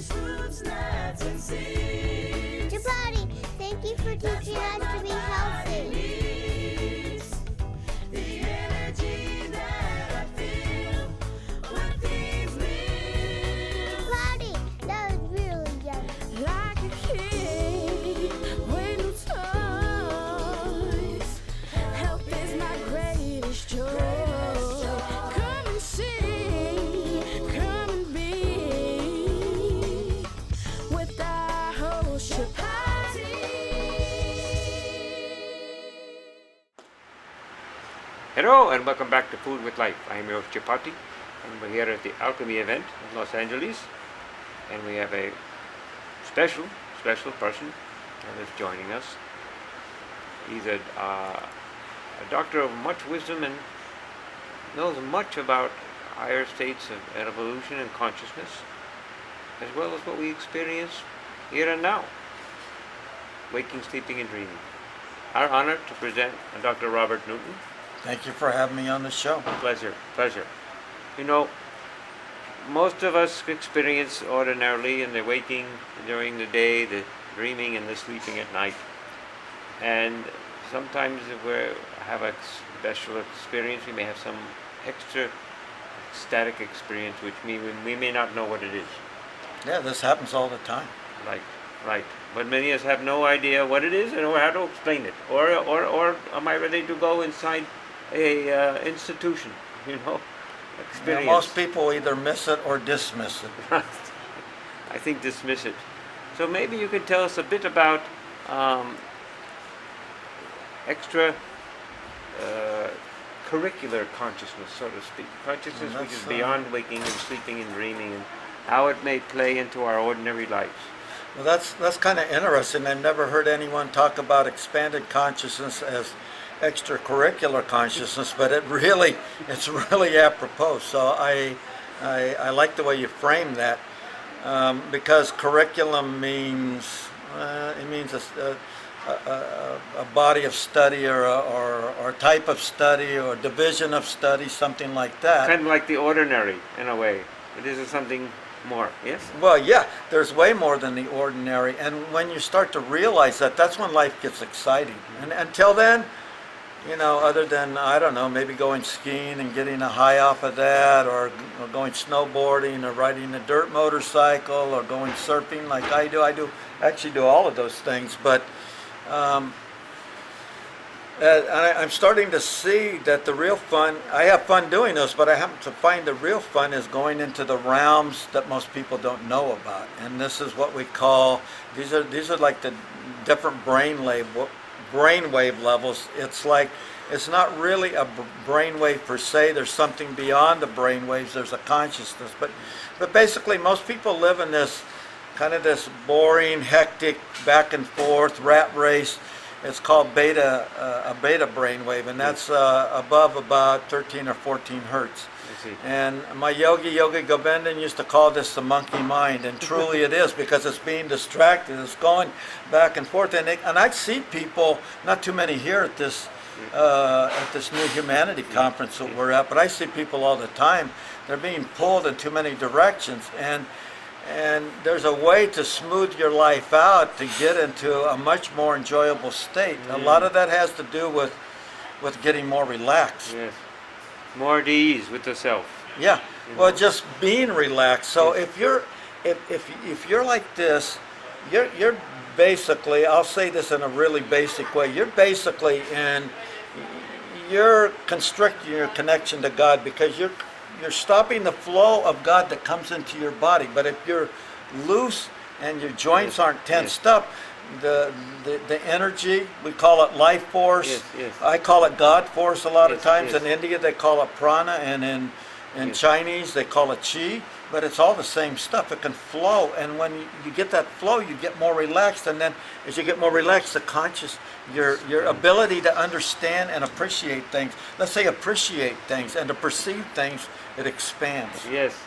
fruits, nuts, and seeds. Chapatti, thank you for teaching us to be healthy. The energy that I feel with these meals. Chapatti, that was really yummy. Like a kid with new toys. Health is my greatest joy. Come and see, come and be with our host Chapatti. Hello and welcome back to Food with Life. I am your host Chapatti, and we're here at the Alchemy event in Los Angeles, and we have a special person that is joining us. He's a doctor of much wisdom and knows much about higher states of evolution and consciousness, as well as what we experience here and now, waking, sleeping, and dreaming. Our honor to present Dr. Robert Newton. Thank you for having me on the show. Pleasure. You know, most of us experience ordinarily in the waking during the day, the dreaming and the sleeping at night. And sometimes if we have a special experience, we may have some extra ecstatic experience, which we may not know what it is. Yeah, this happens all the time. Right. But many of us have no idea what it is and or how to explain it. Or am I ready to go inside a institution, experience? Yeah, most people either miss it or dismiss it. I think dismiss it. So maybe you could tell us a bit about extra curricular consciousness, so to speak. Consciousness which is beyond waking and sleeping and dreaming, and how it may play into our ordinary lives. Well, that's kind of interesting. I've never heard anyone talk about expanded consciousness as extracurricular consciousness, but it's really apropos. So I like the way you frame that, because curriculum means a body of study or a type of study or division of study, something like that. Kind of like the ordinary in a way. This is something more, yes? Well, yeah, there's way more than the ordinary, and when you start to realize that, that's when life gets exciting. And until then, other than, I don't know, maybe going skiing and getting a high off of that, or going snowboarding, or riding a dirt motorcycle, or going surfing like I do. I actually do all of those things, but I'm starting to see that the real fun, I have fun doing this, but I happen to find the real fun is going into the realms that most people don't know about. And this is what we call, these are like the different brainwave levels. It's not really a brainwave per se. There's something beyond the brainwaves. There's a consciousness. But basically most people live in this kind of this boring, hectic, back and forth rat race. It's called a beta brainwave, and that's above about 13 or 14 hertz. And my Yogi Govindan used to call this the monkey mind, and truly it is, because it's being distracted. It's going back and forth, and I see people, not too many here at this New Humanity conference that we're at, but I see people all the time. They're being pulled in too many directions, and there's a way to smooth your life out to get into a much more enjoyable state. A lot of that has to do with getting more relaxed. Yes. More at ease with the self. Yeah. Well, just being relaxed. So if you're like this, you're basically, I'll say this in a really basic way, you're constricting your connection to God, because you're stopping the flow of God that comes into your body. But if you're loose and your joints aren't tensed up, the energy, we call it life force. Yes. I call it God force a lot of times. Yes. In India they call it prana, and in Chinese they call it chi. But it's all the same stuff. It can flow, and when you get that flow, you get more relaxed. And then as you get more relaxed, your ability to understand and appreciate things, let's say appreciate things and to perceive things, it expands. Yes.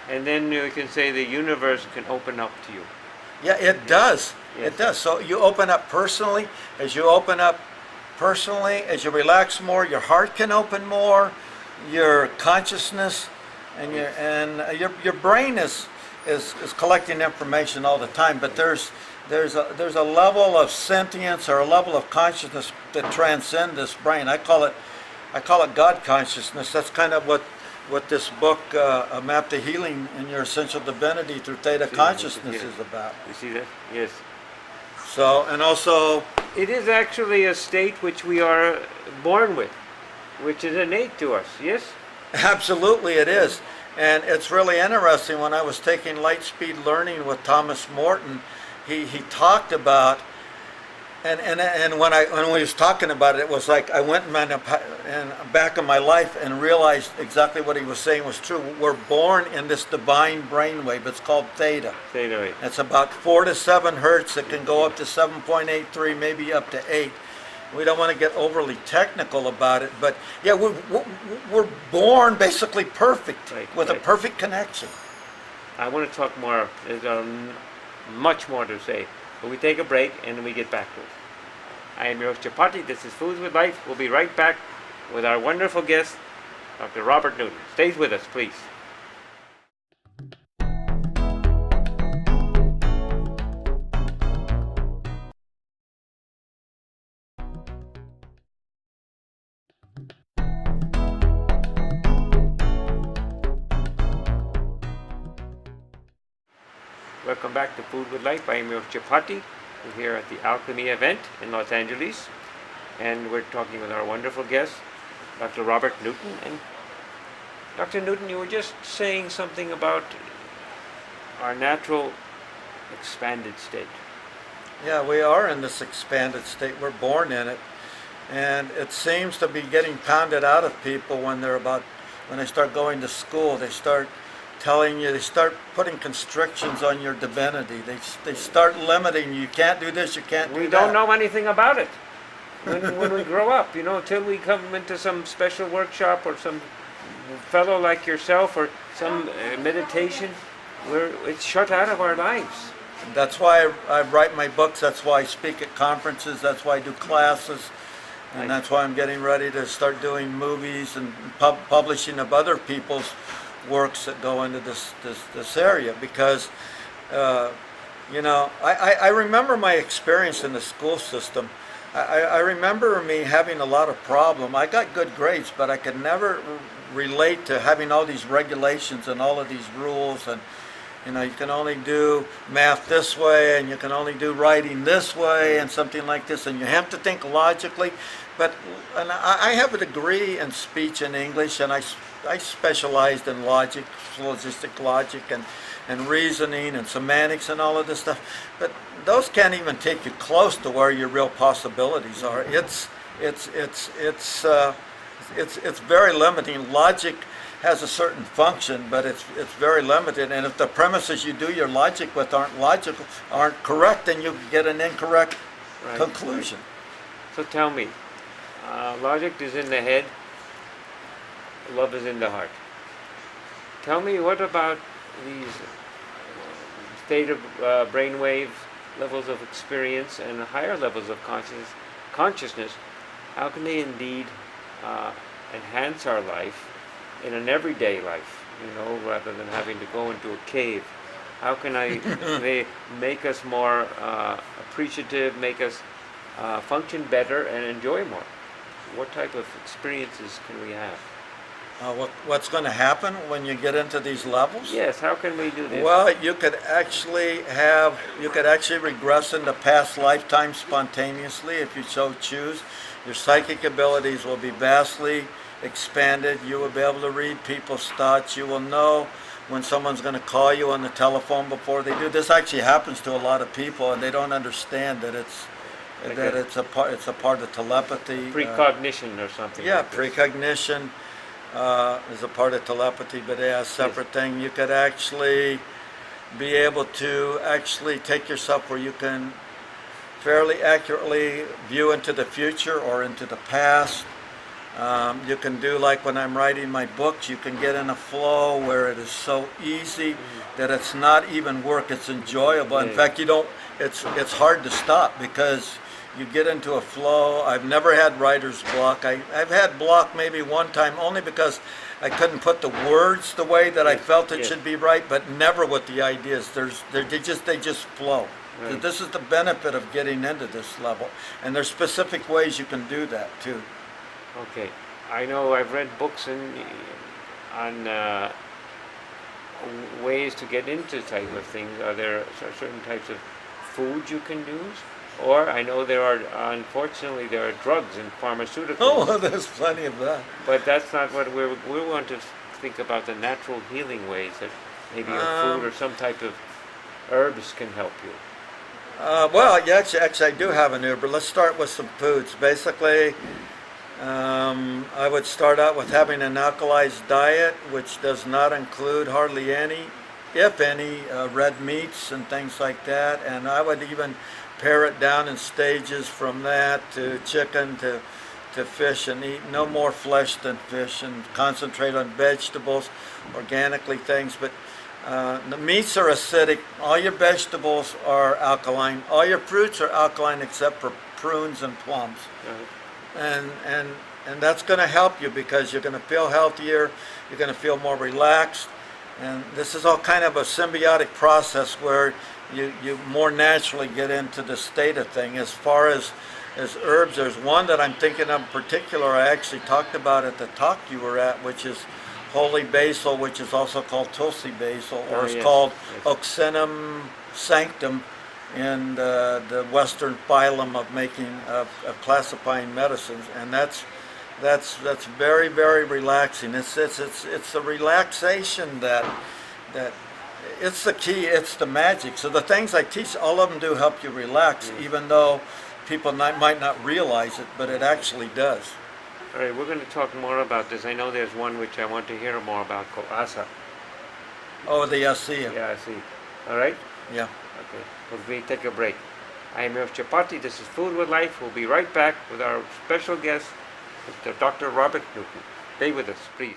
And then you can say the universe can open up to you. Yeah, it does. Yes. It does. So you open up personally. As you open up personally, as you relax more, your heart can open more, your consciousness, and your brain is is collecting information all the time, but there's a level of sentience or a level of consciousness that transcends this brain. I call it God consciousness. That's kind of what this book, A Map to Healing in Your Essential Divinity Through Theta Consciousness is about. You see that? Yes. So, and also, It is actually a state which we are born with, which is innate to us, yes? absolutely it is. And it's really interesting, when I was taking light speed learning with Thomas Morton, he talked about, and when we was talking about it, it was like I went in back of my life and realized exactly what he was saying was true. We're born in this divine brainwave. It's called theta. Theta wave. It's about 4 to 7 hertz. It can go up to 7.83, maybe up to 8. We don't want to get overly technical about it, but yeah, we're born basically perfect, with a perfect connection. I want to talk more. There's much more to say. But we take a break and then we get back to it. I am your host, Chapatti. This is Foods with Life. We'll be right back with our wonderful guest, Dr. Robert Newton. Stay with us, please. Welcome back to Food with Life. I am your host, Chapatti. We're here at the Alchemy event in Los Angeles, and we're talking with our wonderful guest, Dr. Robert Newton. And Dr. Newton, you were just saying something about our natural expanded state. Yeah, we are in this expanded state. We're born in it. And it seems to be getting pounded out of people when they start going to school. They start telling you, they start putting constrictions on your divinity. They start limiting you. You can't do this, you can't do that. We don't know anything about it when we grow up, until we come into some special workshop or some fellow like yourself or some meditation, where it's shut out of our lives. That's why I write my books. That's why I speak at conferences. That's why I do classes. And that's why I'm getting ready to start doing movies and publishing of other people's works that go into this area, because I remember my experience in the school system. I remember me having a lot of problem. I got good grades, but I could never relate to having all these regulations and all of these rules, and you can only do math this way, and you can only do writing this way, and something like this, and you have to think logically. But I have a degree in speech and English, and I specialized in logic, syllogistic logic, and reasoning and semantics and all of this stuff. But those can't even take you close to where your real possibilities are. It's very limiting. Logic has a certain function, but it's very limited. And if the premises you do your logic with aren't correct, then you get an incorrect conclusion. So tell me, logic is in the head, love is in the heart. Tell me, what about these state of brainwave levels of experience and higher levels of consciousness? How can they indeed enhance our life in an everyday life, rather than having to go into a cave? How can they make us more appreciative, make us function better and enjoy more? What type of experiences can we have? What's going to happen when you get into these levels? Yes, how can we do this? Well, you could actually regress into past lifetimes spontaneously if you so choose. Your psychic abilities will be vastly expanded. You will be able to read people's thoughts. You will know when someone's going to call you on the telephone before they do. This actually happens to a lot of people, and they don't understand that it's a part of telepathy. Precognition or something. Yeah, like this. precognition is a part of telepathy, but a separate thing. You could actually be able to actually take yourself where you can fairly accurately view into the future or into the past. You can do like when I'm writing my books, you can get in a flow where it is so easy that it's not even work, it's enjoyable. In fact, it's hard to stop because you get into a flow. I've never had writer's block. I've had block maybe one time, only because I couldn't put the words the way that I Yes, felt it yes. should be right, but never with the ideas. They just flow. Right. This is the benefit of getting into this level, and there's specific ways you can do that too. Okay. I know I've read books on ways to get into type of things. Are there certain types of food you can use? Or I know unfortunately, there are drugs and pharmaceuticals. Oh, there's plenty of that. But that's not what we want to think about the natural healing ways that maybe a food or some type of herbs can help you. Well, yeah, actually, I do have an Uber. Let's start with some foods. Basically, I would start out with having an alkalized diet, which does not include hardly any, if any, red meats and things like that. And I would even pare it down in stages from that to chicken to fish, and eat no more flesh than fish, and concentrate on vegetables, organically things. But the meats are acidic. All your vegetables are alkaline. All your fruits are alkaline except for prunes and plums. Right. And that's going to help you because you're going to feel healthier. You're going to feel more relaxed. And this is all kind of a symbiotic process where you more naturally get into the state of thing. As far as herbs, there's one that I'm thinking of in particular I actually talked about at the talk you were at, which is holy basil, which is also called Tulsi basil, or Oh, it's yes, called yes. Oxynum sanctum in the Western phylum of classifying medicines, and that's very, very relaxing. It's the relaxation that it's the key. It's the magic. So the things I teach, all of them do help you relax, even though people might not realize it, but it actually does. All right, we're going to talk more about this. I know there's one which I want to hear more about, called asa. Oh, the ASEA. Yeah, I see. All right? Yeah. Okay. Well, we take a break. I am your Chapatti. This is Food with Life. We'll be right back with our special guest, Mr. Dr. Robert Newton. Stay with us, please.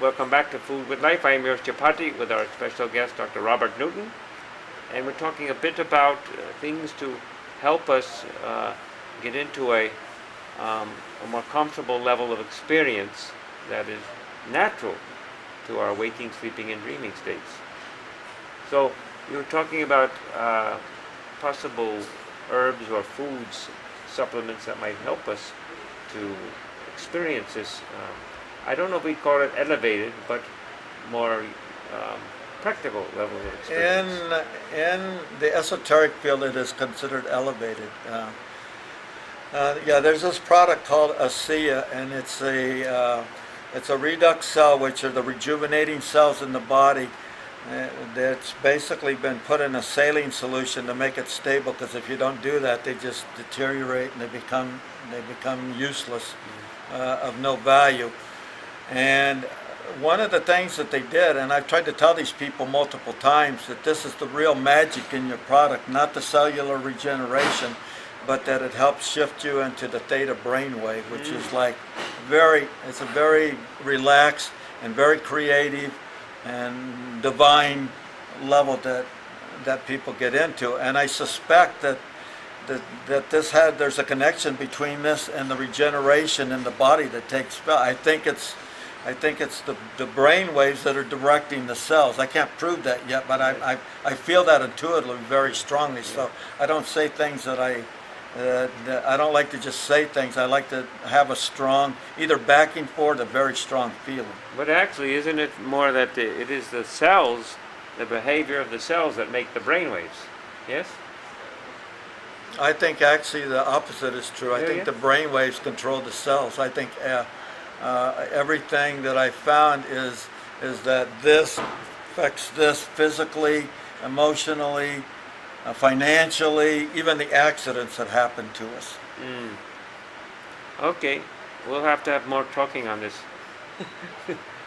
Welcome back to Food with Life. I am your Chapatti with our special guest, Dr. Robert Newton. And we're talking a bit about things to help us get into a more comfortable level of experience that is natural to our waking, sleeping, and dreaming states. So you were talking about possible herbs or foods, supplements that might help us to experience this. I don't know if we call it elevated, but more practical level of experience. In the esoteric field, it is considered elevated. Yeah, there's this product called ASEA, and it's a redox cell, which are the rejuvenating cells in the body. That's basically been put in a saline solution to make it stable, because if you don't do that, they just deteriorate and they become useless, of no value. And one of the things that they did, and I've tried to tell these people multiple times, that this is the real magic in your product, not the cellular regeneration, but that it helps shift you into the Theta brainwave, which is like it's a very relaxed and very creative and divine level that people get into. And I suspect that there's a connection between this and the regeneration in the body that takes place. I think it's the brain waves that are directing the cells. I can't prove that yet, but I feel that intuitively very strongly. So I don't say things that I don't like to just say things. I like to have a strong, either backing for it, a very strong feeling. But actually, isn't it more that it is the cells, the behavior of the cells that make the brainwaves? Yes? I think actually the opposite is true. I think the brain waves control the cells. I think everything that I found is that this affects this physically, emotionally, financially, even the accidents that happen to us. Okay, we'll have to have more talking on this.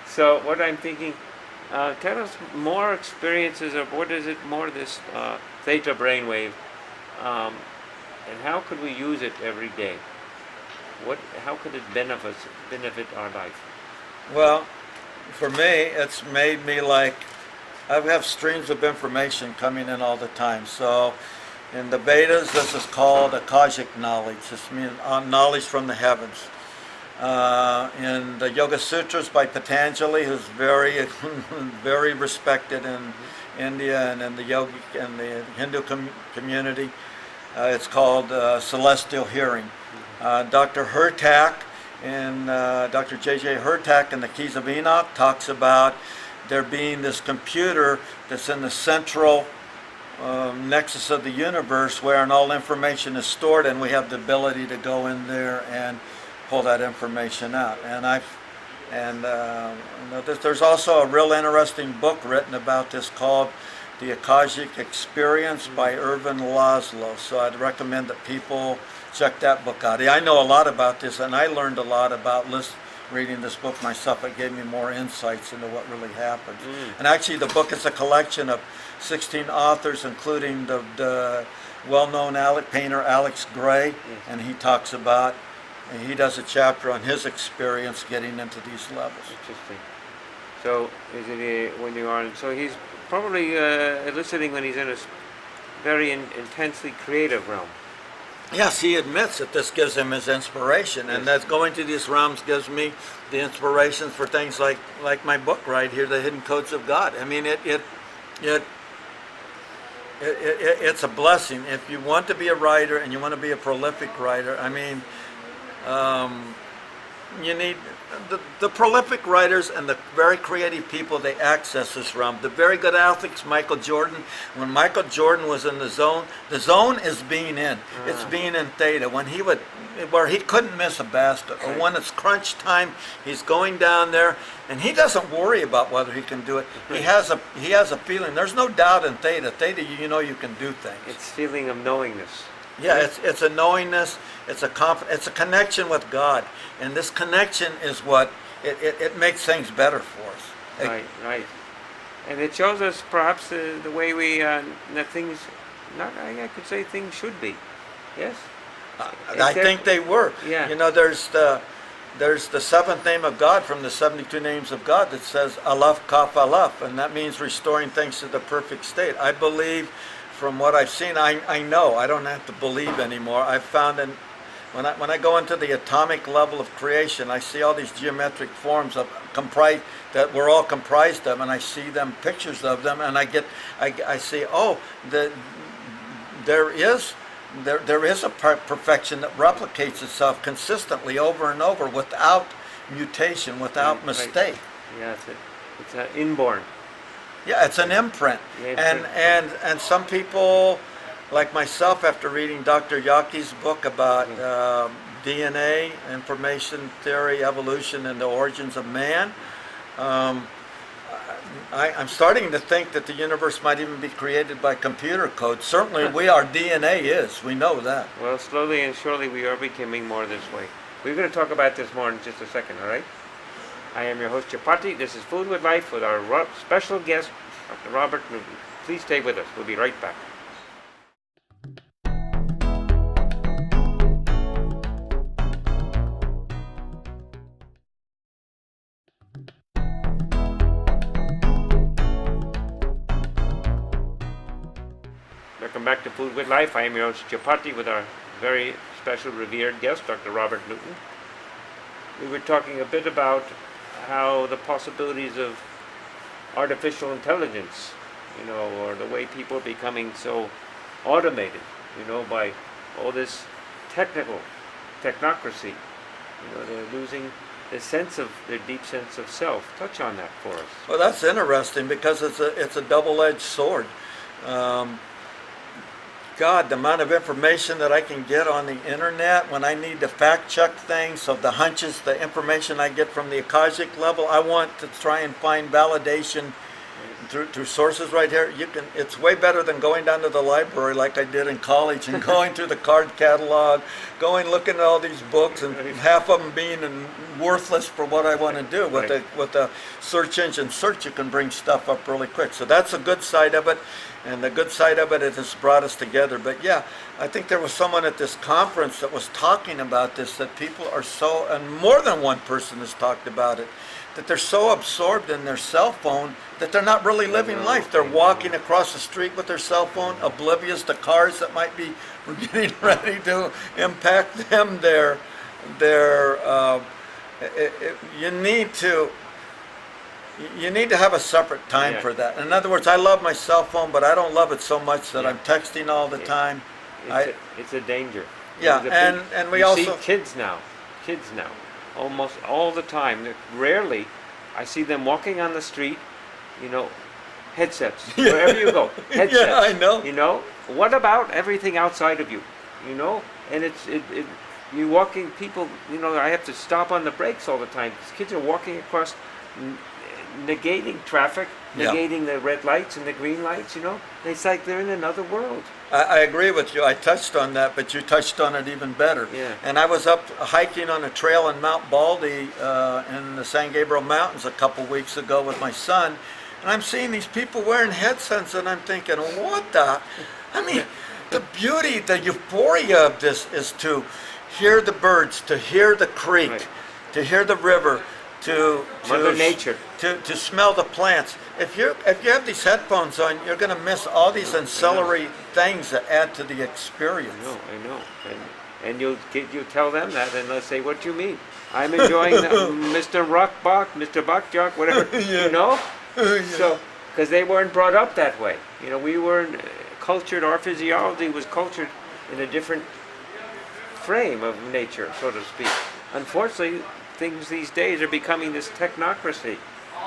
So what I'm thinking, tell us more experiences of what is it more this theta brainwave, and how could we use it every day? How could it benefit our life? Well, for me, it's made me like, I have streams of information coming in all the time. So in the Vedas, this is called Akashic knowledge. This means knowledge from the heavens. In the Yoga Sutras by Patanjali, who's very, very respected in India and in the yogic and the Hindu community, it's called celestial hearing. Dr. Hurtak and Dr. J.J. Hurtak in the Keys of Enoch talks about there being this computer that's in the central nexus of the universe where all information is stored, and we have the ability to go in there and pull that information out. There's also a real interesting book written about this called The Akashic Experience by Irvin Laszlo. So I'd recommend that people check that book out. I know a lot about this, and I learned a lot about reading this book myself. It gave me more insights into what really happened. And actually the book is a collection of 16 authors, including the well-known painter Alex Gray, and he talks about, and he does a chapter on his experience getting into these levels. Interesting. So is it when you're on? So he's probably eliciting when he's in a very intensely creative realm. Yes, he admits that this gives him his inspiration, and that going to these realms gives me the inspiration for things like my book right here, The Hidden Codes of God. I mean, it's a blessing. If you want to be a writer and you want to be a prolific writer, I mean, you need the prolific writers and the very creative people. They access this realm. The very good athletes, Michael Jordan. When Michael Jordan was in the zone is being in. It's being in Theta. When where he couldn't miss a basket, or when it's crunch time, he's going down there, and he doesn't worry about whether he can do it. He has a feeling. There's no doubt in Theta. Theta, you know you can do things. It's feeling of knowingness. Yeah, it's a knowingness, it's a connection with God, and this connection is what it makes things better for us. Right. And it shows us perhaps the way we that things, I could say things should be. Yes. I think they were. Yeah. You know, there's the seventh name of God from the 72 names of God that says Aleph Kaf Aleph, and that means restoring things to the perfect state. I believe. From what I've seen, I know. I don't have to believe anymore. I've found when I go into the atomic level of creation, I see all these geometric forms that we're all comprised of, and I see them, pictures of them, and I see, there is a perfection that replicates itself consistently over and over without mutation, without mistake. Yeah, it's an inborn. Yeah, it's an imprint. And some people, like myself, after reading Dr. Yaki's book about DNA, information theory, evolution, and the origins of man, I'm starting to think that the universe might even be created by computer code. Certainly our DNA is. We know that. Well, slowly and surely we are becoming more this way. We're going to talk about this more in just a second, all right? I am your host, Chapatti. This is Food with Life with our special guest, Dr. Robert Newton. Please stay with us. We'll be right back. Welcome back to Food with Life. I am your host, Chapatti, with our very special revered guest, Dr. Robert Newton. We were talking a bit about how the possibilities of artificial intelligence, or the way people are becoming so automated, by all this technocracy. They're losing their deep sense of self. Touch on that for us. Well, that's interesting because it's a double-edged sword. God, the amount of information that I can get on the internet when I need to fact check things, so the hunches, the information I get from the Akashic level, I want to try and find validation through sources right here. It's way better than going down to the library like I did in college and going through the card catalog, looking at all these books, and half of them being worthless for what I want to do. With the search engine search, you can bring stuff up really quick. So that's a good side of it. And the good side of it is it's brought us together. But yeah, I think there was someone at this conference that was talking about this, that people are and more than one person has talked about it, that they're so absorbed in their cell phone that they're not really living life. They're walking across the street with their cell phone, oblivious to cars that might be getting ready to impact them. You need to have a separate time Yeah. for that. In other words, I love my cell phone, but I don't love it so much that Yeah. I'm texting all the time. It's a danger. Yeah, It's a and we you also- see kids now, almost all the time. Rarely, I see them walking on the street, headsets. Wherever you go, headsets. Yeah, I know. What about everything outside of you? And you walking people. I have to stop on the brakes all the time because kids are walking across, negating traffic, Yeah. negating the red lights and the green lights. It's like they're in another world. I agree with you. I touched on that, but you touched on it even better. Yeah. And I was up hiking on a trail in Mount Baldy in the San Gabriel Mountains a couple weeks ago with my son, and I'm seeing these people wearing headsets, and I'm thinking, what the? I mean, the beauty, the euphoria of this is to hear the birds, to hear the creek, Right. to hear the river, to Mother Nature. to smell the plants. If you have these headphones on, you're going to miss all these ancillary things that add to the experience. I know. And you tell them that, and they'll say, "What do you mean? I'm enjoying Mr. Rockbach, Mr. Bachjock, whatever." Yeah. So, because they weren't brought up that way. We weren't cultured. Our physiology was cultured in a different frame of nature, so to speak. Unfortunately, things these days are becoming this technocracy,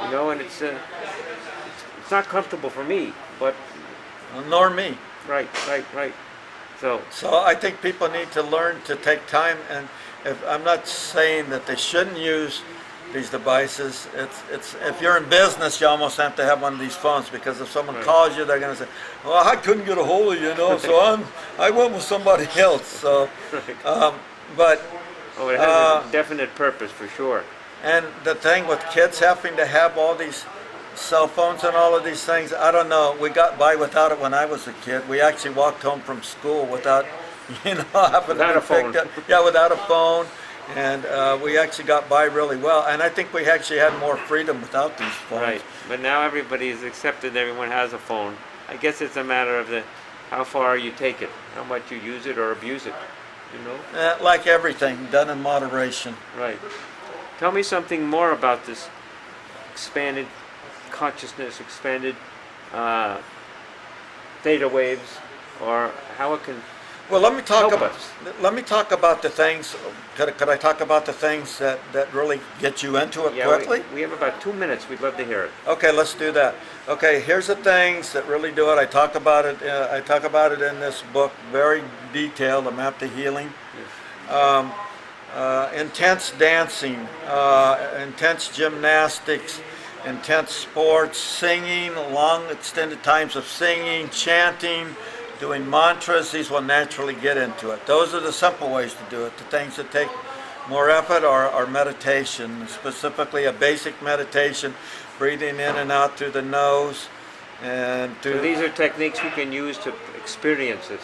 and it's not comfortable for me. But Nor me. right. So I think people need to learn to take time, and I'm not saying that they shouldn't use these devices. It's if you're in business, you almost have to have one of these phones, because if someone Right. calls you, they're going to say, "Well, I couldn't get a hold of you, so I went with somebody else." So, but it has a definite purpose for sure. and the thing with kids having to have all these cell phones and all of these things, I don't know. We got by without it when I was a kid. We actually walked home from school without, having Without to a be phone. picked up. Yeah, without a phone. And we actually got by really well. And I think we actually had more freedom without these phones. Right, but now everybody is accepted. Everyone has a phone. I guess it's a matter of how far you take it, how much you use it or abuse it. Like everything, done in moderation. Right. Tell me something more about this expanded consciousness, expanded theta waves, or how it can. Well, let me talk Help about. us. Let me talk about the things. Could I talk about the things that really get you into it Yeah, quickly? we have about 2 minutes. We'd love to hear it. Okay, let's do that. Okay, here's the things that really do it. I talk about it. I talk about it in this book, very detailed. A Map to Healing. Intense dancing, intense gymnastics, intense sports, singing, long extended times of singing, chanting, doing mantras. These will naturally get into it. Those are the simple ways to do it. The things that take more effort are meditation, specifically a basic meditation, breathing in and out through the nose, and So these are techniques we can use to experience this.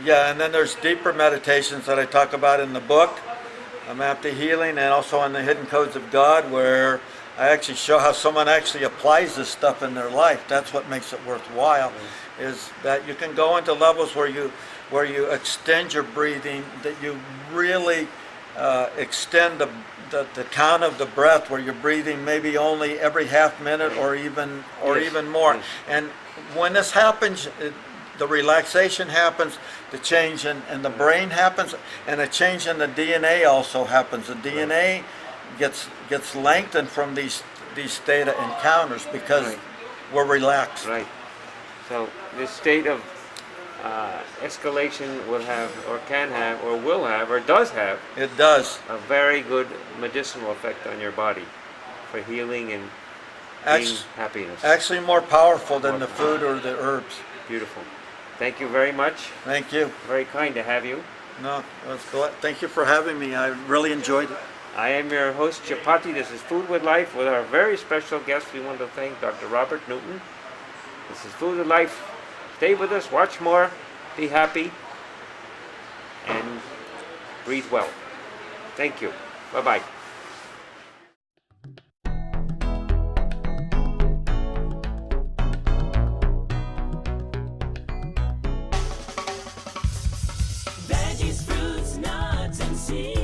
yeah, and then there's deeper meditations that I talk about in the book, A Map to Healing, and also on the Hidden Codes of God, where I actually show how someone actually applies this stuff in their life. That's what makes it worthwhile, is that you can go into levels where you extend your breathing, that you really extend the count of the breath, where you're breathing maybe only every half minute or even more. Yes. And when this happens, the relaxation happens, the change in the brain happens, and a change in the DNA also happens. The DNA gets lengthened from these theta encounters because Right. we're relaxed. Right. So this state of escalation will have, or can have, or will have, or does have It does. a very good medicinal effect on your body for healing and being Act- happiness. Actually more powerful than the food or the herbs. Beautiful. Thank you very much. Thank you. Very kind to have you. No, that's cool. Thank you for having me. I really enjoyed it. I am your host, Chapatti. This is Food with Life with our very special guest. We want to thank Dr. Robert Newton. This is Food with Life. Stay with us, watch more, be happy, and breathe well. Thank you. Bye-bye. see.